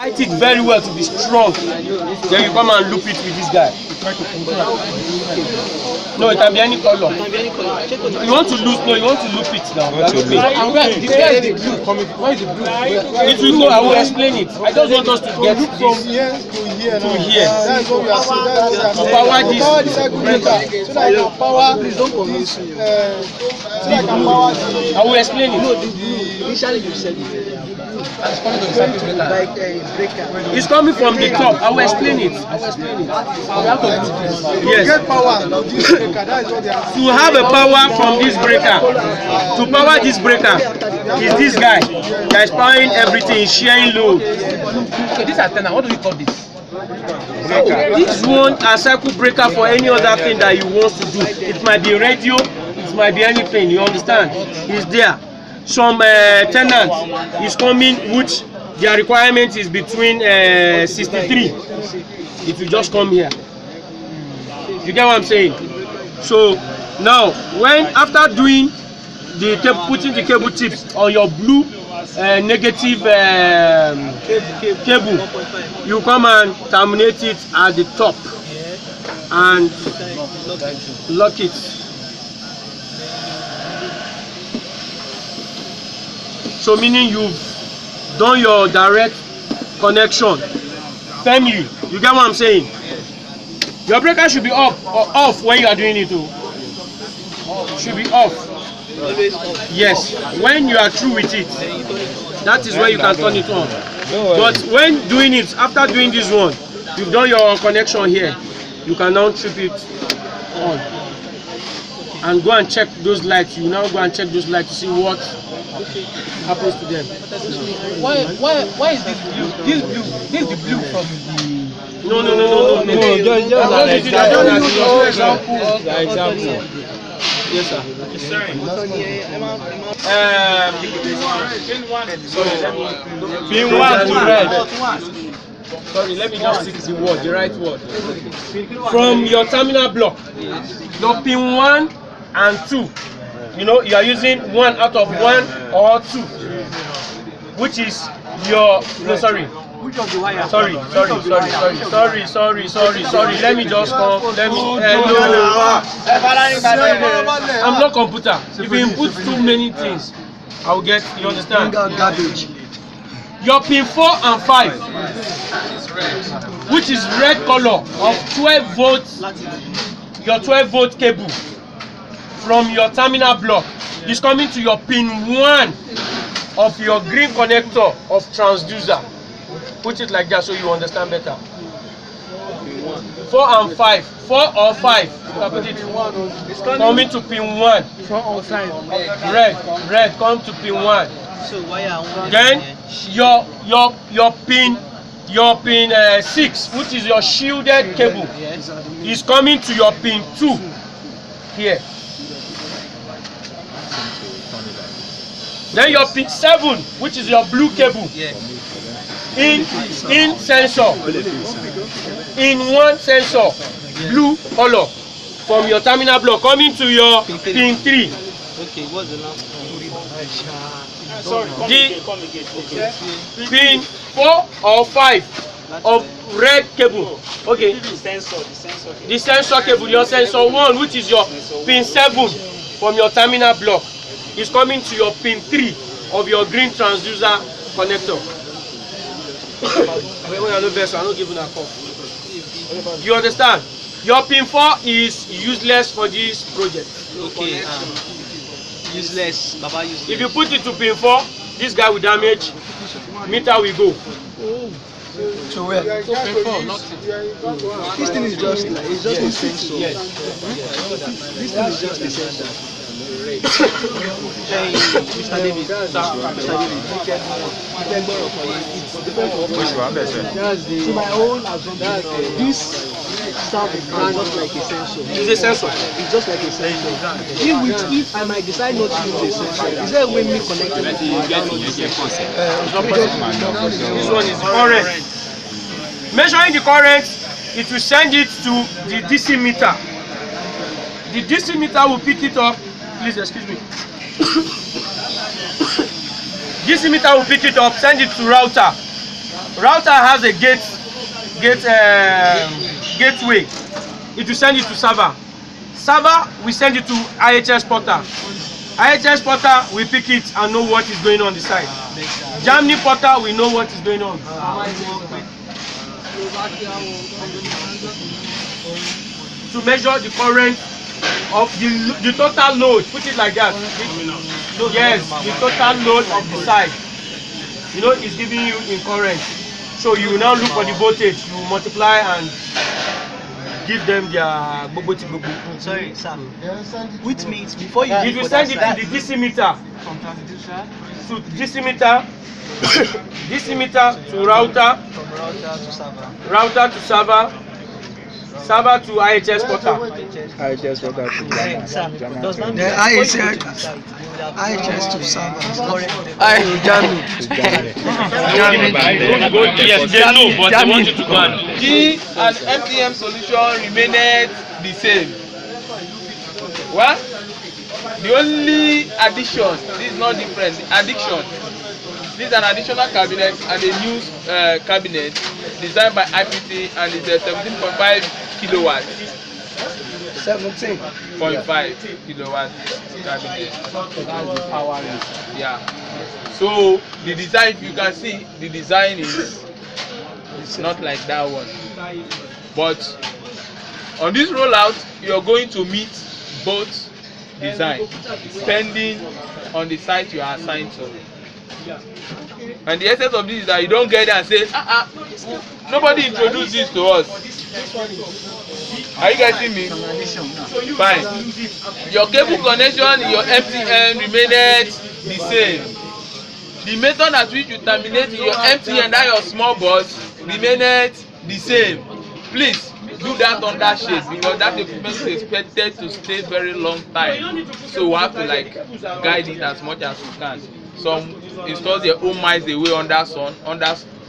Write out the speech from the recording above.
Tight it very well to be strong. Then you come and loop it with this guy. No, it can be any color. You want to loop? No, you want to loop it now. Where is the blue? It will go. I will explain it. I just want us to get this from here to here. To here. That's what we are saying. To power this breaker. So that I can power. Please don't convince me. So that I can power. I will explain it. Initially you said it. It's coming from the top. I will explain it. Yes. Get power. To have a power from this breaker, to power this breaker, is this guy that is powering everything, sharing load. So this antenna, what do we call this? This one a circle breaker for any other thing that you want to do. It might be radio, it might be anything. You understand? It's there. Some tenants is coming, which their requirement is between 63. It will just come here. You get what I'm saying? So now, when after doing the putting the cable tips on your blue negative cable, you come and terminate it at the top and lock it. So meaning you've done your direct connection firmly. You get what I'm saying? Your breaker should be up or off when you are doing it too. Should be off. Yes. When you are through with it, that is when you can turn it on. But when doing it, after doing this one, you've done your connection here, you can now trip it on. And go and check those lights. You now go and check those lights to see what happens to them. Why is this blue? This is the blue from the. No. Just an example. Yes, sir. Pin 1 to red. Sorry, let me just stick the word, the right word. From your terminal block, your pin 1 and 2. You know, you are using 1 out of 1 or 2, which is your sorry. Which of the wire? Sorry. Let me just come. I'm not computer. If you input too many things, I will get. You understand? Garbage. Your pin 4 and 5, which is red color of 12 volts. Your 12-volt cable from your terminal block is coming to your pin 1 of your green connector of transducer. Put it like that so you understand better. 4 and 5. 4 or 5. Put it. Coming to pin 1. 4 or 5. Red. Come to pin 1. Then your pin 6, which is your shielded cable, is coming to your pin 2 here. Then your pin 7, which is your blue cable, in sensor, in one sensor, blue color, from your terminal block coming to your pin 3. Okay, what's the last one? The pin 4 or 5 of red cable. Okay. The sensor cable, your sensor 1, which is your pin 7 from your terminal block, is coming to your pin 3 of your green transducer connector. You understand? Your pin 4 is useless for this project. Okay. Useless. Baba useless. If you put it to pin 4, this guy will damage. Meter will go. So where? So pin 4, nothing. This thing is just like, it's just a sensor. Yes. This thing is just a sensor. Hey, Mr. David. Mr. David. To my own assumption, this stuff is just like a sensor. It's a sensor. It's just like a sensor. If I might decide not to use a sensor, is there a way me connecting it? This one is current. Measuring the current, it will send it to the DC meter. The DC meter will pick it up. Please excuse me. DC meter will pick it up, send it to router. router has a gateway. It will send it to server. Server will send it to IHS portal. IHS portal will pick it and know what is going on the side. Germany portal will know what is going on. To measure the current of the total load, put it like that. Yes, the total load of the side. You know, it's giving you in current. So you now look for the voltage, you multiply and give them their boboti bobo. Sorry, sir. Which means before you If you send it to the DC meter, DC meter to router, from router to server. router to server, server to IHS portal. IHS portal to Sir, does that mean the IHS to server. Yes, they know, but they want you to go and G and MTM solution remained the same. What? The only addition, this is not different, the addition. This is an additional cabinet and a new cabinet designed by IPT and is a 17.5 kilowatts. 17.5 kilowatt cabinet. Yeah. So the design, you can see, the design is not like that one. But on this rollout, you're going to meet both design, depending on the site you are assigned to. And the essence of this is that you don't get there and say, nobody introduced this to us. Are you getting me? Fine. Your cable connection in your MTN remained the same. The method at which you terminate your MTN and your small bus remained the same. Please do that on that shade because that equipment is expected to stay very long time. So we have to like guide it as much as we can. Some install their own miles away under sun,